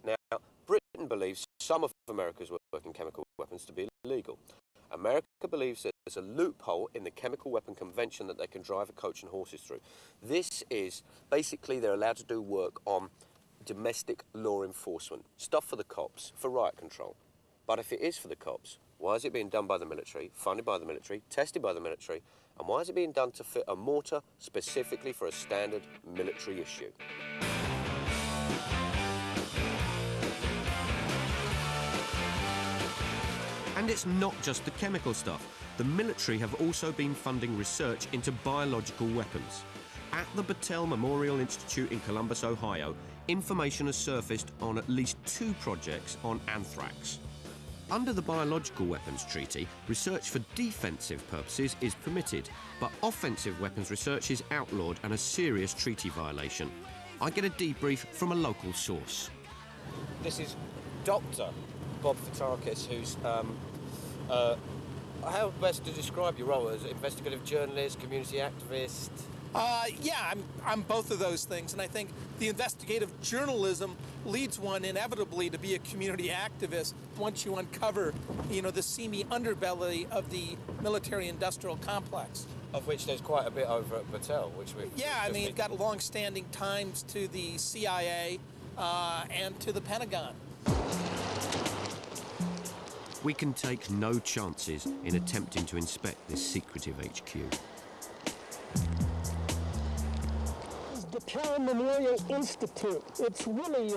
Now, Britain believes some of America's working chemical weapons to be illegal. America believes that there's a loophole in the Chemical Weapon Convention that they can drive a coach and horses through. This is basically they're allowed to do work on domestic law enforcement, stuff for the cops, for riot control. But if it is for the cops, why is it being done by the military, funded by the military, tested by the military, and why is it being done to fit a mortar specifically for a standard military issue? And it's not just the chemical stuff. The military have also been funding research into biological weapons. At the Battelle Memorial Institute in Columbus, Ohio, information has surfaced on at least 2 projects on anthrax. Under the Biological Weapons Treaty, research for defensive purposes is permitted, but offensive weapons research is outlawed and a serious treaty violation. I get a debrief from a local source. This is Dr. Bob Fotakis, who's, how best to describe your role as investigative journalist, community activist? Yeah, I'm both of those things, and I think the investigative journalism leads one inevitably to be a community activist once you uncover, the seamy underbelly of the military-industrial complex. Of which there's quite a bit over at Battelle, which we've... Yeah, I mean, you've got long-standing ties to the CIA and to the Pentagon. We can take no chances in attempting to inspect this secretive HQ. Battelle Memorial Institute. It's really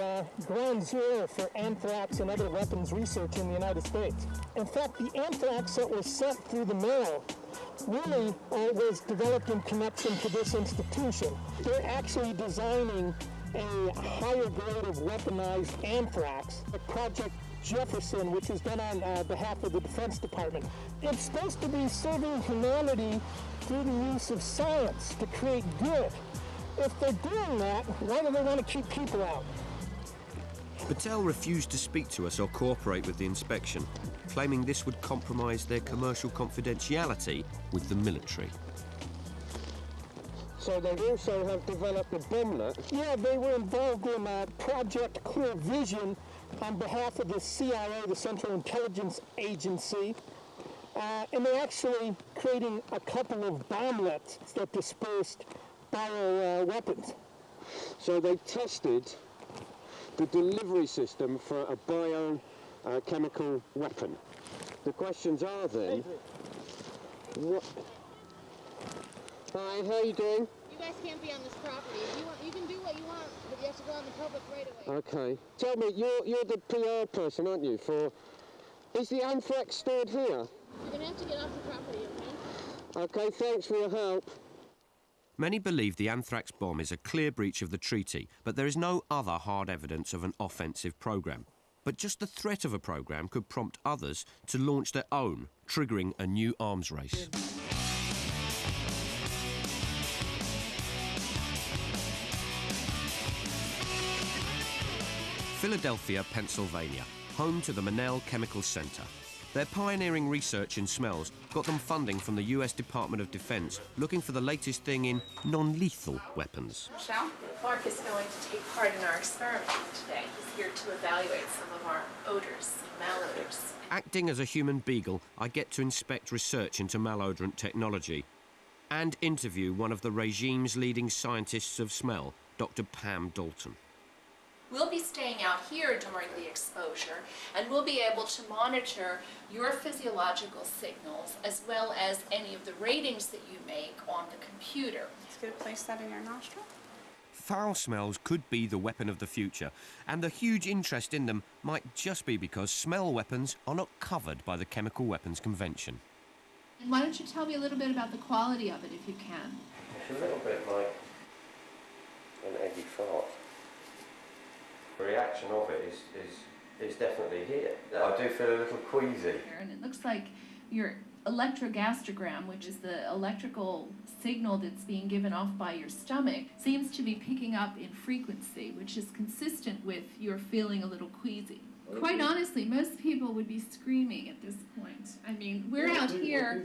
ground zero for anthrax and other weapons research in the United States. In fact, the anthrax that was sent through the mail really was developed in connection to this institution. They're actually designing a higher grade of weaponized anthrax, the Project Jefferson, which is done on behalf of the Defense Department. It's supposed to be serving humanity through the use of science to create good. If they're doing that, why do they want to keep people out? Battelle refused to speak to us or cooperate with the inspection, claiming this would compromise their commercial confidentiality with the military. So they also have developed a bomblet? Yeah, they were involved in Project Clear Vision on behalf of the CIA, the Central Intelligence Agency, and they're actually creating a couple of bomblets that dispersed bioweapons. So they tested the delivery system for a biochemical weapon. The questions are then, what? Hi, how are you doing? You guys can't be on this property. If you want, you can do what you want, but you have to go on the public right away. Okay. Tell me, you're the PR person, aren't you? Is the anthrax stored here? You're gonna have to get off the property, okay? Okay, thanks for your help. Many believe the anthrax bomb is a clear breach of the treaty, but there is no other hard evidence of an offensive programme. But just the threat of a programme could prompt others to launch their own, triggering a new arms race. Philadelphia, Pennsylvania, home to the Monell Chemical Center. Their pioneering research in smells got them funding from the US Department of Defense, looking for the latest thing in non-lethal weapons. Michelle? Mark is going to take part in our experiment today. He's here to evaluate some of our odors, malodors. Acting as a human beagle, I get to inspect research into malodorant technology and interview one of the regime's leading scientists of smell, Dr. Pam Dalton. We'll be staying out here during the exposure, and we'll be able to monitor your physiological signals as well as any of the ratings that you make on the computer. It's good to place that in your nostril. Foul smells could be the weapon of the future, and the huge interest in them might just be because smell weapons are not covered by the Chemical Weapons Convention. And why don't you tell me a little bit about the quality of it, if you can? It's a little bit like an eggy fart. The reaction of it is definitely here. I do feel a little queasy. And it looks like your electrogastrogram, which is the electrical signal that's being given off by your stomach, seems to be picking up in frequency, which is consistent with your feeling a little queasy. Quite honestly, most people would be screaming at this point. I mean, we're out here,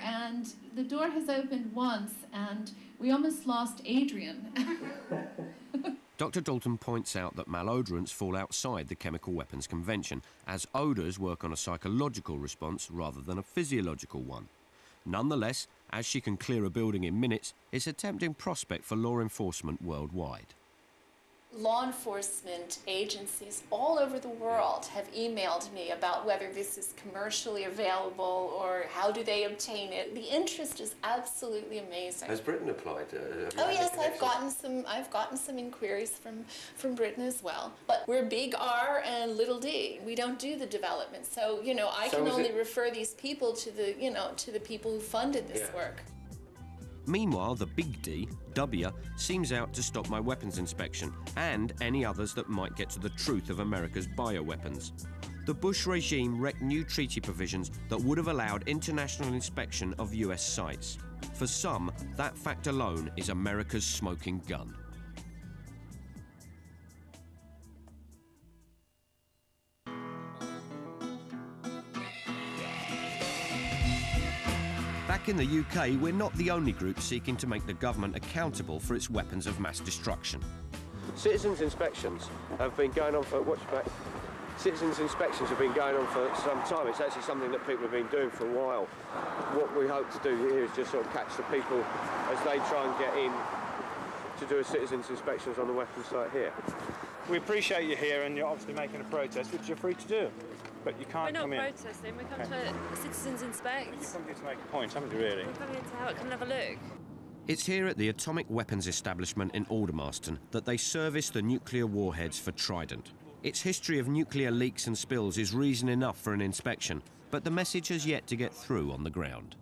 and the door has opened once, and we almost lost Adrian. Dr. Dalton points out that malodorants fall outside the Chemical Weapons Convention, as odours work on a psychological response rather than a physiological one. Nonetheless, as she can clear a building in minutes, it's a tempting prospect for law enforcement worldwide. Law enforcement agencies all over the world have emailed me about whether this is commercially available or how do they obtain it. The interest is absolutely amazing. Has Britain applied? Oh yes, I've gotten some inquiries from Britain as well. But we're big R and little d. We don't do the development, so I can only refer these people to the people who funded this work. Meanwhile, the big D, W, seems out to stop my weapons inspection and any others that might get to the truth of America's bioweapons. The Bush regime wrecked new treaty provisions that would have allowed international inspection of US sites. For some, that fact alone is America's smoking gun. Back in the UK, we're not the only group seeking to make the government accountable for its weapons of mass destruction. Citizens' inspections have been going on for, Citizens' inspections have been going on for some time. It's actually something that people have been doing for a while. What we hope to do here is just sort of catch the people as they try and get in to do a citizens' inspections on the weapons site here. We appreciate you here and you're obviously making a protest, which you're free to do. But you can't come in. We're not protesting, we come to citizens inspect. But you come here to make a point, haven't you, really? We come here to come and have a look. It's here at the Atomic Weapons Establishment in Aldermaston that they service the nuclear warheads for Trident. Its history of nuclear leaks and spills is reason enough for an inspection, but the message has yet to get through on the ground.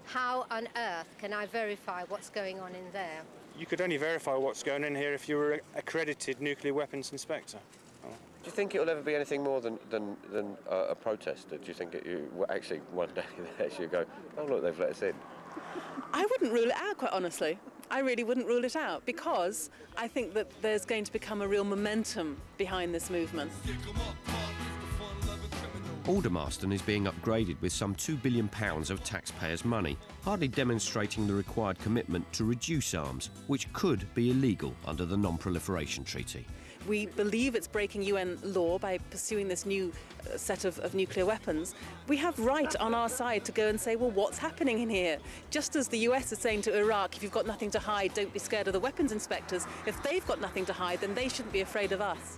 How on earth can I verify what's going on in there? You could only verify what's going on here if you were an accredited nuclear weapons inspector. Do you think it'll ever be anything more than a protest? Do you think you actually one day you go, oh look, they've let us in? I wouldn't rule it out, quite honestly. I really wouldn't rule it out because I think that there's going to become a real momentum behind this movement. Aldermaston is being upgraded with some £2 billion of taxpayers' money, hardly demonstrating the required commitment to reduce arms, which could be illegal under the Non-Proliferation Treaty. We believe it's breaking UN law by pursuing this new set of nuclear weapons. We have right on our side to go and say, well, what's happening in here? Just as the US is saying to Iraq, if you've got nothing to hide, don't be scared of the weapons inspectors. If they've got nothing to hide, then they shouldn't be afraid of us.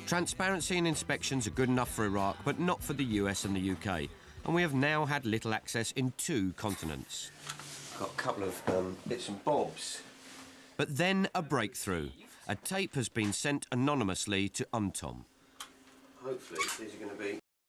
Transparency and inspections are good enough for Iraq, but not for the US and the UK. And we have now had little access in 2 continents. Got a couple of bits and bobs. But then a breakthrough. A tape has been sent anonymously to UNTOM. Hopefully these are going to be